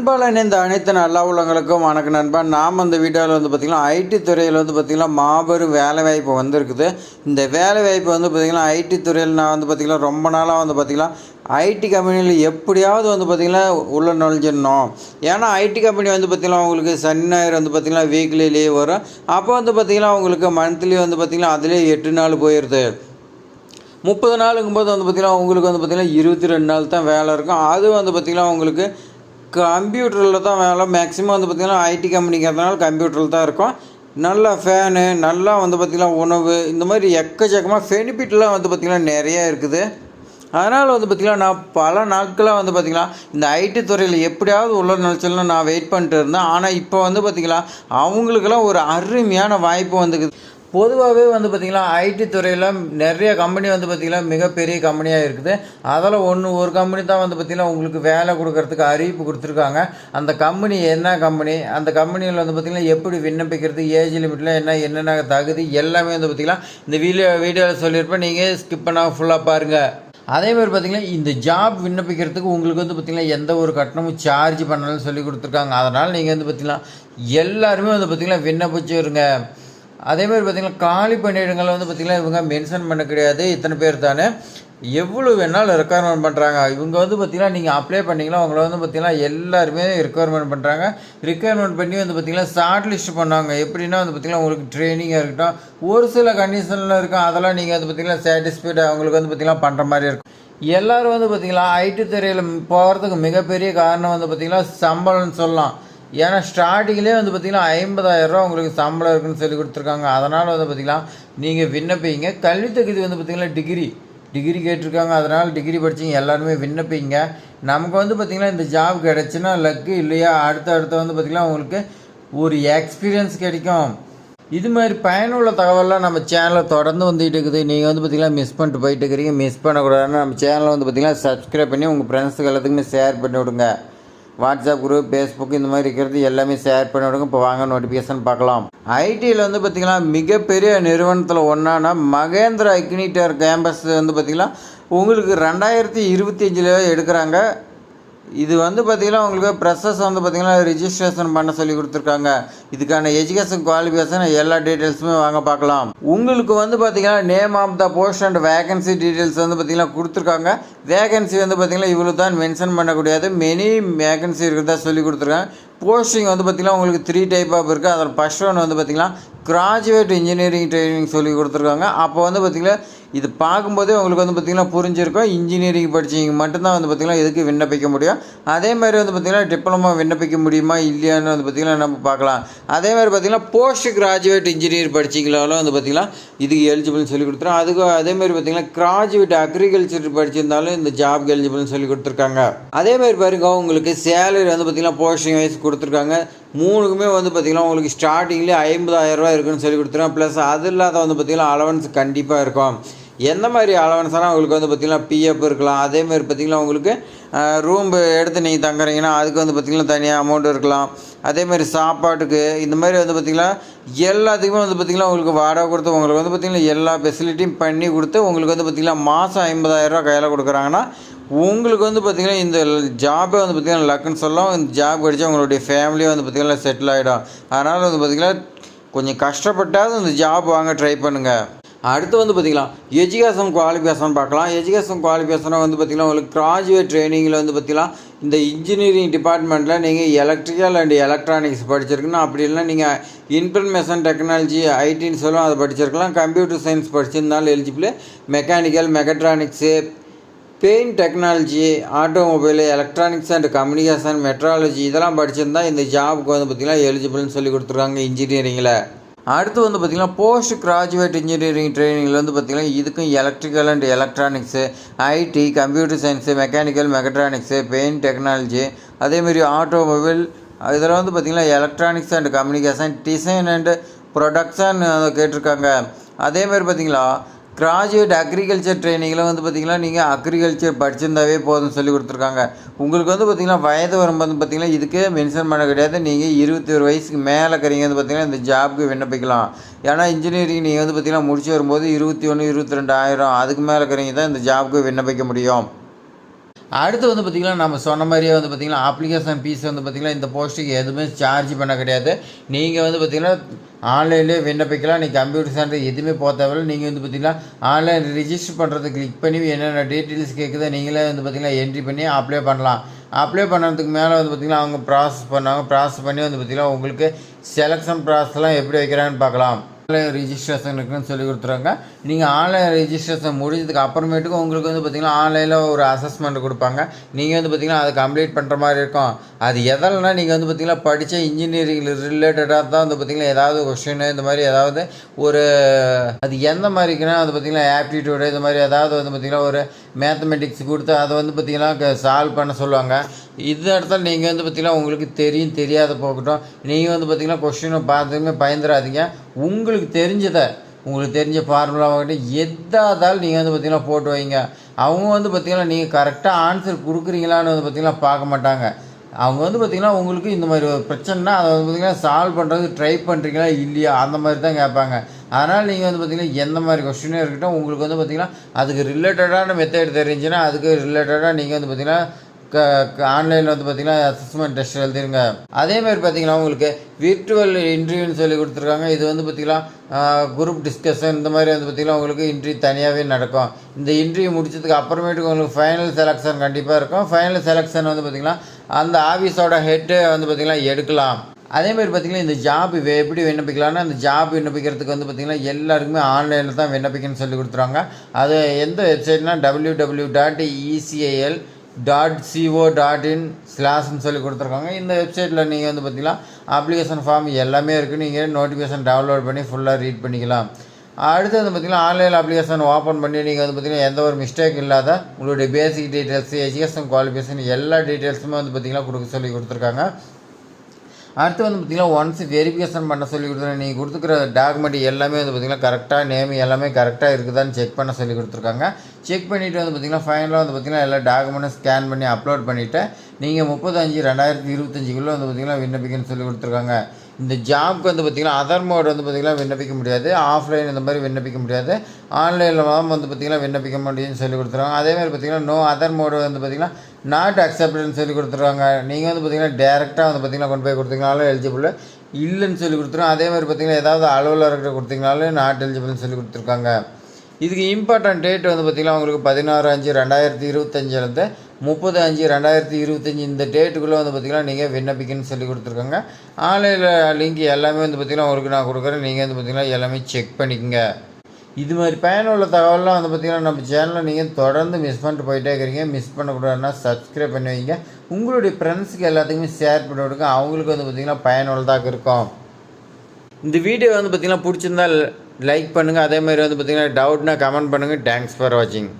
அன்பால் இணைந்த அனைத்து நல்ல உள்ளவங்களுக்கும் வணக்கம் நண்பா. நாம் அந்த வீடியோவில் பார்த்திங்கன்னா ஐடி துறையில் பார்த்திங்கன்னா மாபெரும் வேலைவாய்ப்பு வந்திருக்குது. இந்த வேலைவாய்ப்பு பார்த்திங்கன்னா ஐடி துறையில் நான் பார்த்திங்கன்னா ரொம்ப நாளாக பார்த்திங்கன்னா ஐடி கம்பெனியில் எப்படியாவது பார்த்திங்கன்னா உள்ளே நுழைஞ்சிடணும். ஏன்னா ஐடி கம்பெனி பார்த்திங்கன்னா உங்களுக்கு சனி ஞாயிறு பார்த்திங்கன்னா வீக்லி லீவ் வரும். அப்போ பார்த்திங்கன்னா உங்களுக்கு மந்த்லி பார்த்திங்கன்னா அதிலே 8 நாள் போயிடுது. 30 நாளுங்கும்போது பார்த்திங்கன்னா உங்களுக்கு பார்த்திங்கன்னா 22 நாள் தான் வேலை இருக்கும். அது பார்த்திங்கன்னா உங்களுக்கு கம்ப்யூட்டரில் தான் வேலை. மேக்ஸிமம் பார்த்திங்கன்னா ஐடி கம்பெனிங்கிறதுனால கம்ப்யூட்டரில் தான் இருக்கும். நல்ல ஃபேனு, நல்லா பார்த்திங்கன்னா உணவு, இந்த மாதிரி எக்கச்சக்கமாக பெனிஃபிட்லாம் பார்த்திங்கன்னா நிறையா இருக்குது. அதனால் பார்த்திங்கன்னா நான் பல நாட்களாக பார்த்திங்கன்னா இந்த ஐடி துறையில் எப்படியாவது உள்ள நிலச்சல்னு நான் வெயிட் பண்ணிட்டு இருந்தேன். ஆனால் இப்போ பார்த்திங்கன்னா அவங்களுக்கெல்லாம் ஒரு அருமையான வாய்ப்பு வந்துக்குது. பொதுவாகவே பார்த்திங்கன்னா ஐடி துறையில் நிறைய கம்பெனி பார்த்திங்கன்னா மிகப்பெரிய கம்பெனியாக இருக்குது. அதில் ஒரு கம்பெனி தான் பார்த்திங்கன்னா உங்களுக்கு வேலை கொடுக்கறதுக்கு அறிவிப்பு கொடுத்துருக்காங்க. அந்த கம்பெனி என்ன கம்பெனி, அந்த கம்பெனியில் பார்த்திங்கன்னா எப்படி விண்ணப்பிக்கிறது, ஏஜ் லிமிட்டில் என்னென்ன தகுதி எல்லாமே பார்த்திங்கன்னா இந்த வீடியோவில் சொல்லியிருப்பேன். நீங்கள் ஸ்கிப் பண்ணால் ஃபுல்லாக பாருங்கள். அதேமாதிரி பார்த்திங்கன்னா இந்த ஜாப் விண்ணப்பிக்கிறதுக்கு உங்களுக்கு பார்த்திங்கன்னா எந்த ஒரு கட்டணமும் சார்ஜ் பண்ணலன்னு சொல்லி கொடுத்துருக்காங்க. அதனால் நீங்கள் பார்த்திங்கன்னா எல்லாருமே பார்த்திங்கன்னா விண்ணப்பிச்சுருங்க. அதேமாதிரி பார்த்திங்கன்னா காலி பணியிடங்கள் பார்த்திங்கன்னா இவங்க மென்ஷன் பண்ண கிடையாது. இத்தனை பேர் தானே, எவ்வளோ வேணாலும் ரெக்குவயர்மெண்ட் பண்ணுறாங்க. இவங்க பார்த்திங்கன்னா நீங்கள் அப்ளை பண்ணிங்கன்னா அவங்கள பார்த்திங்கன்னா எல்லாருமே ரெக்குவயர்மெண்ட் பண்ணுறாங்க. ரெக்குவயர்மெண்ட் பண்ணி பார்த்திங்கன்னா ஷார்ட் லிஸ்ட் பண்ணாங்க. எப்படின்னா பார்த்திங்கன்னா உங்களுக்கு ட்ரைனிங்காக இருக்கட்டும், ஒரு சில கண்டிஷனில் இருக்கும். அதெல்லாம் நீங்கள் பார்த்திங்கன்னா சாட்டிஸ்ஃபைடு அவங்களுக்கு பார்த்திங்கன்னா பண்ணுற மாதிரி இருக்கும். எல்லோரும் பார்த்திங்கன்னா ஐடி துறையில் போகிறதுக்கு மிகப்பெரிய காரணம் பார்த்திங்கன்னா சம்பளம்னு சொல்லலாம். ஏன்னா ஸ்டார்டிங்லேயே பார்த்திங்கன்னா 50,000 ரூபா உங்களுக்கு சம்பளம் இருக்குன்னு சொல்லி கொடுத்துருக்காங்க. அதனால் பார்த்திங்கன்னா நீங்கள் விண்ணப்பிங்க. கல்வி தகுதி பார்த்திங்கன்னா டிகிரி கேட்டிருக்காங்க. அதனால் டிகிரி படிச்சிங்க எல்லாருமே விண்ணப்பிங்க. நமக்கு பார்த்திங்கன்னா இந்த ஜாப் கிடச்சுன்னா லக்கு, இல்லையா அடுத்த பார்த்திங்கன்னா உங்களுக்கு ஒரு எக்ஸ்பீரியன்ஸ் கிடைக்கும். இது மாதிரி பயனுள்ள தகவலாம் நம்ம சேனலில் தொடர்ந்து வந்துகிட்டு இருக்குது. நீங்கள் பார்த்திங்கன்னா மிஸ் பண்ணிட்டு போயிட்டு இருக்கிறீங்க. மிஸ் பண்ணக்கூடாதுன்னு நம்ம சேனலை பார்த்திங்கன்னா சப்ஸ்கிரைப் பண்ணி உங்கள் ஃப்ரெண்ட்ஸுக்கு எல்லாத்துக்குமே ஷேர் பண்ணி விடுங்க. வாட்ஸ்அப் குரூப், ஃபேஸ்புக் இந்த மாதிரி இருக்கிறது எல்லாமே ஷேர் பண்ணி விடுங்க. இப்போ வாங்க நோட்டிஃபிகேஷன் பார்க்கலாம். ஐடியில் பார்த்திங்கன்னா மிகப்பெரிய நிறுவனத்தில் ஒன்றான மகேந்திரா இக்னிட்டர் கேம்பஸ் பார்த்திங்கன்னா உங்களுக்கு 2025 எடுக்கிறாங்க. இது பார்த்திங்கன்னா உங்களுக்கு ப்ரெஸ்ஸஸ் பார்த்திங்கன்னா ரிஜிஸ்ட்ரேஷன் பண்ண சொல்லி கொடுத்துருக்காங்க. இதுக்கான எஜுகேஷன் குவாலிஃபிகேஷன் எல்லா டீட்டெயில்ஸுமே வாங்க பார்க்கலாம். உங்களுக்கு பார்த்திங்கன்னா name of the post and vacancy details பார்த்திங்கன்னா கொடுத்துருக்காங்க. வேகன்சி பார்த்திங்கன்னா இவ்வளோ தான் மென்ஷன் பண்ணக்கூடாது. மெனி வேகன்சி இருக்கிறதா சொல்லி கொடுத்துருக்காங்க. போஸ்டிங் பார்த்திங்கன்னா உங்களுக்கு 3 டைப் ஆஃப் இருக்குது. அதில் ஃபஸ்ட் ஒன் பார்த்திங்கன்னா கிராஜுவேட் இன்ஜினியரிங் ட்ரைனிங் சொல்லி கொடுத்துருக்காங்க. அப்போ பார்த்திங்கன்னா இது பார்க்கும்போதே உங்களுக்கு பார்த்திங்கன்னா புரிஞ்சிருக்கும். இன்ஜினியரிங் படிச்சிங்க மட்டும்தான் பார்த்திங்கன்னா இதுக்கு விண்ணப்பிக்க முடியும். அதே மாதிரி பார்த்திங்கன்னா டிப்ளமோ விண்ணப்பிக்க முடியுமா இல்லையான்னு பார்த்திங்கன்னா நம்ம பார்க்கலாம். அதே மாதிரி பார்த்திங்கன்னா போஸ்ட் கிராஜுவேட் இன்ஜினியர் படிச்சிங்களாலும் பார்த்திங்கன்னா இதுக்கு எலிஜிபிள்னு சொல்லி கொடுத்துருவோம். அதுக்கு அதேமாதிரி பார்த்திங்கன்னா கிராஜுவேட் அக்ரிகல்ச்சர் படிச்சிருந்தாலும் இந்த ஜாப்க்கு எலிஜிபிள்னு சொல்லி கொடுத்துருக்காங்க. அதேமாதிரி பாருங்க உங்களுக்கு சேலரி பார்த்திங்கன்னா போஸ்டிங் வைஸ் கொடுத்துருக்காங்க. மூணுக்குமே பார்த்திங்கன்னா உங்களுக்கு ஸ்டார்டிங்லேயே 50,000 ரூபா இருக்குன்னு சொல்லி கொடுத்துருவோம். ப்ளஸ் அது இல்லாத பார்த்திங்கன்னா அலவன்ஸ் கண்டிப்பாக இருக்கும். எந்த மாதிரி அலவன்ஸ்னால் உங்களுக்கு பார்த்திங்கன்னா பிஎஃப் இருக்கலாம். அதேமாதிரி பார்த்திங்கன்னா உங்களுக்கு ரூம் எடுத்து நீங்கள் தங்குறீங்கன்னா அதுக்கு பார்த்திங்கன்னா தனியாக அமௌண்ட் இருக்கலாம். அதேமாதிரி சாப்பாட்டுக்கு இந்த மாதிரி பார்த்திங்கன்னா எல்லாத்துக்குமே பார்த்திங்கன்னா உங்களுக்கு வாடகை கொடுத்து உங்களுக்கு பார்த்திங்கன்னா எல்லா ஃபெசிலிட்டியும் பண்ணி கொடுத்து உங்களுக்கு பார்த்திங்கன்னா மாதம் 50,000 ரூபா கையில் கொடுக்குறாங்கன்னா உங்களுக்கு பார்த்திங்கன்னா இந்த ஜாபை பார்த்திங்கன்னா லக்குன்னு சொல்லலாம். இந்த ஜாப் கிடைச்சா உங்களுடைய ஃபேமிலியும் பார்த்திங்கன்னா செட்டில் ஆகிடும். அதனால் பார்த்திங்கன்னா கொஞ்சம் கஷ்டப்பட்டாவது இந்த ஜாப் வாங்க ட்ரை பண்ணுங்கள். அடுத்து பார்த்திங்கன்னா எஜுகேஷன் குவாலிஃபிகேஷன் பார்க்கலாம். எஜுகேஷன் குவாலிஃபிகேஷனை பார்த்திங்கன்னா உங்களுக்கு கிராஜுவேட் ட்ரைனிங்கில் பார்த்திங்கன்னா இந்த இன்ஜினியரிங் டிபார்ட்மெண்ட்டில் நீங்கள் எலக்ட்ரிக்கல் அண்ட் எலக்ட்ரானிக்ஸ் படிச்சிருக்கணும். அப்படி இல்லைனா நீங்கள் இன்ஃபர்மேஷன் டெக்னாலஜி ஐடின்னு சொல்லுவோம், அதை படிச்சிருக்கலாம். கம்ப்யூட்டர் சயின்ஸ் படிச்சிருந்தாலும் eligible. Mechanical, mechatronics, paint technology, automobile, electronics and communication, metrology இதெல்லாம் படிச்சிருந்தால் இந்த ஜாபுக்கு பார்த்திங்கன்னா எலிஜிபிள்னு சொல்லி கொடுத்துருக்காங்க இன்ஜினியரிங்கில். அடுத்து பார்த்திங்கன்னா போஸ்ட் கிராஜுவேட் இன்ஜினியரிங் ட்ரைனிங்கில் பார்த்திங்கன்னா இதுக்கும் electrical and electronics, IT, computer science, mechanical, mechatronics, paint technology, அதேமாரி ஆட்டோமொபைல் இதில் பார்த்திங்கன்னா electronics and communication, design and production கேட்டிருக்காங்க. அதேமாதிரி பார்த்திங்கன்னா கிராஜுவேட் அக்ரிகல்ச்சர் ட்ரைனிங்கில் பார்த்திங்கன்னா நீங்கள் அக்ரிகல்ச்சர் படிச்சிருந்தாவே போதும்னு சொல்லி கொடுத்துருக்காங்க. உங்களுக்கு பார்த்திங்கன்னா வயது வரும்போது பார்த்திங்கன்னா இதுக்கே மென்ஷன் பண்ண கிடையாது. நீங்கள் 21 வயசுக்கு மேலே இருக்கிறீங்க பார்த்திங்கன்னா இந்த ஜாபுக்கு விண்ணப்பிக்கலாம். ஏன்னா இன்ஜினியரிங் நீங்கள் பார்த்திங்கன்னா முடிச்சு வரும்போது 21, 22 ஆயிரம் அதுக்கு மேலே இருக்கிறீங்க தான் இந்த ஜாபுக்கு விண்ணப்பிக்க முடியும். அடுத்து வந்து பார்த்திங்கன்னா நம்ம சொன்ன மாதிரியே வந்து பார்த்திங்கன்னா அப்ளிகேஷன் ஃபீஸ் வந்து பார்த்திங்கன்னா இந்த போஸ்ட்டுக்கு எதுவுமே சார்ஜ் பண்ண கிடையாது. நீங்கள் வந்து பார்த்திங்கன்னா ஆன்லைன்லேயே விண்ணப்பிக்கலாம். நீங்கள் கம்ப்யூட்டர் சென்டர் எதுவுமே போக தேவையில்லை. நீங்கள் வந்து பார்த்திங்கன்னா ஆன்லைன் ரிஜிஸ்டர் பண்ணுறது கிளிக் பண்ணி என்னென்ன டீட்டெயில்ஸ் கேட்குதோ நீங்களே வந்து பார்த்திங்கன்னா என்ட்ரி பண்ணி அப்ளை பண்ணலாம். அப்ளை பண்ணுறதுக்கு மேலே வந்து பார்த்திங்கன்னா அவங்க ப்ராசஸ் பண்ணுவாங்க. ப்ராசஸ் பண்ணி வந்து பார்த்திங்கன்னா உங்களுக்கு செலெக்ஷன் ப்ராசஸ்லாம் எப்படி வைக்கிறாங்கன்னு பார்க்கலாம். ஆன்லைன் ரிஜிஸ்ட்ரேஷன் இருக்குன்னு சொல்லி கொடுத்துருவாங்க. நீங்கள் ஆன்லைன் ரிஜிஸ்ட்ரேஷன் முடிஞ்சதுக்கு அப்புறமேட்டுக்கு உங்களுக்கு வந்து பார்த்திங்கன்னா ஆன்லைனில் ஒரு அசஸ்மெண்ட் கொடுப்பாங்க. நீங்கள் வந்து பார்த்திங்கன்னா அதை கம்ப்ளீட் பண்ணுற மாதிரி இருக்கும். அது எதெல்லாம் நீங்கள் வந்து பார்த்திங்கன்னா படித்த இன்ஜினியரிங் ரிலேட்டடாக தான் வந்து பார்த்திங்கன்னா ஏதாவது கொஸ்டின் இந்த மாதிரி ஏதாவது ஒரு அது எந்த மாதிரிக்குன்னா வந்து பார்த்திங்கன்னா ஆப்டிடியூடு இந்த மாதிரி ஏதாவது வந்து பார்த்திங்கன்னா ஒரு மேத்தமெட்டிக்ஸ் கொடுத்து அதை வந்து பார்த்திங்கன்னா சால்வ் பண்ண சொல்லுவாங்க. இந்த இடத்துல நீங்கள் வந்து பார்த்திங்கன்னா உங்களுக்கு தெரியாத போகட்டும். நீங்கள் வந்து பார்த்திங்கன்னா கொஸ்டினை பார்த்துமே பயந்துடாதீங்க. உங்களுக்கு தெரிஞ்ச ஃபார்முலாவாகட்டும் எதாதாலும் நீங்கள் வந்து பார்த்திங்கன்னா போட்டு வைங்க. அவங்க வந்து பார்த்திங்கன்னா நீங்கள் கரெக்டாக ஆன்சர் கொடுக்குறீங்களான்னு வந்து பார்த்திங்கன்னா பார்க்க மாட்டாங்க. அவங்க வந்து பார்த்திங்கன்னா உங்களுக்கு இந்த மாதிரி ஒரு பிரச்சனைனா அதை வந்து பார்த்திங்கன்னா சால்வ் பண்ணுறது ட்ரை பண்ணுறீங்களா இல்லையா அந்த மாதிரி தான் கேட்பாங்க. அதனால் நீங்கள் வந்து பார்த்திங்கன்னா எந்த மாதிரி கொஸ்டினே இருக்கட்டும் உங்களுக்கு வந்து பார்த்திங்கன்னா அதுக்கு ரிலேட்டடான மெத்தட் தெரிஞ்சுன்னா அதுக்கு ரிலேட்டடாக நீங்கள் வந்து பார்த்திங்கன்னா ஆன்லைனில் வந்து பார்த்திங்கன்னா அசஸ்மெண்ட் டெஸ்ட் எழுதிருங்க. அதேமாதிரி பார்த்திங்கன்னா உங்களுக்கு விர்ச்சுவல் இன்டர்வியூன்னு சொல்லி கொடுத்துருக்காங்க. இது வந்து பார்த்திங்கன்னா குரூப் டிஸ்கஷன் இந்த மாதிரி வந்து பார்த்திங்கன்னா உங்களுக்கு இன்டர்வியூ தனியாகவே நடக்கும். இந்த இன்டர்வியூ முடிச்சதுக்கு அப்புறமேட்டுக்கு உங்களுக்கு ஃபைனல் செலெக்ஷன் கண்டிப்பாக இருக்கும். ஃபைனல் செலெக்ஷன் வந்து பார்த்திங்கன்னா அந்த ஆஃபீஸோட ஹெட்டு வந்து பார்த்திங்கன்னா எடுக்கலாம். அதேமாதிரி பார்த்திங்கன்னா இந்த ஜாப் எப்படி விண்ணப்பிக்கலாம்னா அந்த ஜாப் விண்ணப்பிக்கிறதுக்கு வந்து பார்த்திங்கன்னா எல்லாருக்குமே ஆன்லைனில் தான் விண்ணப்பிக்கணும்னு சொல்லி கொடுத்துருவாங்க. அது எந்த வெப்சைட்னா www.eca.co.in/ன்னு சொல்லி கொடுத்துருக்காங்க. இந்த வெப்சைட்டில் நீங்கள் வந்து பார்த்திங்கன்னா அப்ளிகேஷன் ஃபார்ம் எல்லாமே இருக்குது. நீங்கள் நோட்டிஃபிகேஷன் டவுன்லோட் பண்ணி ஃபுல்லாக ரீட் பண்ணிக்கலாம். அடுத்து வந்து பார்த்திங்கன்னா ஆன்லைன் அப்ளிகேஷன் ஓப்பன் பண்ணி நீங்கள் வந்து பார்த்திங்கன்னா எந்த ஒரு மிஸ்டேக் இல்லாத உங்களுடைய பேசிக் டீட்டெயில்ஸ் எஜுகேஷன் குவாலிஃபிகேஷன் எல்லா டீட்டெயில்ஸுமே வந்து பார்த்திங்கன்னா கொடுத்துருக்காங்க. அடுத்து வந்து பார்த்திங்கன்னா ஒன்ஸ் வெரிஃபிகேஷன் பண்ண சொல்லி கொடுத்துருக்காங்க. நீங்கள் கொடுத்துக்கிற டாக்குமெண்ட் எல்லாமே வந்து பார்த்திங்கன்னா கரெக்டாக நேம் எல்லாமே கரெக்டாக இருக்குதான்னு செக் பண்ண சொல்லி கொடுத்துருக்காங்க. செக் பண்ணிவிட்டு வந்து பார்த்திங்கன்னா ஃபைனலாக வந்து பார்த்திங்கன்னா எல்லா டாக்குமெண்ட்டும் ஸ்கேன் பண்ணி அப்லோட் பண்ணிவிட்டு நீங்கள் 30/5/2025 வந்து பார்த்திங்கன்னா விண்ணப்பிக்கணும்னு சொல்லி கொடுத்துருக்காங்க. இந்த ஜாப்க்கு வந்து பார்த்திங்கன்னா அதர் மோட் வந்து பார்த்திங்கன்னா விண்ணப்பிக்க முடியாது. ஆஃப்லைன் இந்த மாதிரி விண்ணப்பிக்க முடியாது. ஆன்லைனில் வந்து பார்த்திங்கன்னா விண்ணப்பிக்க முடியும்னு சொல்லி கொடுத்துருவாங்க. அதேமாதிரி பார்த்திங்கன்னா நோ அதர் மோடு வந்து பார்த்திங்கன்னா நாட் அக்செப்டட்னு சொல்லி கொடுத்துருவாங்க. நீங்கள் வந்து பார்த்திங்கன்னா டேரெக்டாக வந்து பார்த்திங்கன்னா கொண்டு போய் கொடுத்தீங்கனாலும் எலிஜிபிள் இல்லைன்னு சொல்லி கொடுத்துருவோம். அதேமாதிரி பார்த்திங்கன்னா ஏதாவது அலுவலர்கிட்ட கொடுத்தீங்கனாலும் நாட் எலிஜிபிள்னு சொல்லி கொடுத்துருக்காங்க. இதுக்கு இம்பார்ட்டன்ட் டேட் வந்து பார்த்திங்கன்னா உங்களுக்கு 16/5/2025 30/5/2025 இந்த டேட்டுக்குள்ளே வந்து பார்த்திங்கன்னா நீங்கள் விண்ணப்பிக்கணும்னு சொல்லி கொடுத்துருக்காங்க. ஆன்லைனில் லிங்க் எல்லாமே வந்து பார்த்திங்கன்னா உங்களுக்கு நான் கொடுக்குறேன். நீங்கள் வந்து பார்த்திங்கன்னா எல்லாமே செக் பண்ணிக்கோங்க. இது மாதிரி பயனுள்ள தகவலாம் வந்து பார்த்திங்கன்னா நம்ம சேனலில் நீங்கள் தொடர்ந்து மிஸ் பண்ணிட்டு போயிட்டே இருக்கிறீங்க. மிஸ் பண்ணக்கூடாதுன்னா சப்ஸ்கிரைப் பண்ணி வைங்க. உங்களுடைய ஃப்ரெண்ட்ஸுக்கு எல்லாத்துக்குமே ஷேர் பண்ணி விடுங்க. அவங்களுக்கு வந்து பார்த்திங்கன்னா பயனுள்ளதாக இருக்கும். இந்த வீடியோ வந்து பார்த்திங்கன்னா பிடிச்சிருந்தால் லைக் பண்ணுங்கள். அதேமாதிரி வந்து பார்த்திங்கன்னா டவுட்னா கமெண்ட் பண்ணுங்கள். தேங்க்ஸ் ஃபார் வாட்சிங்.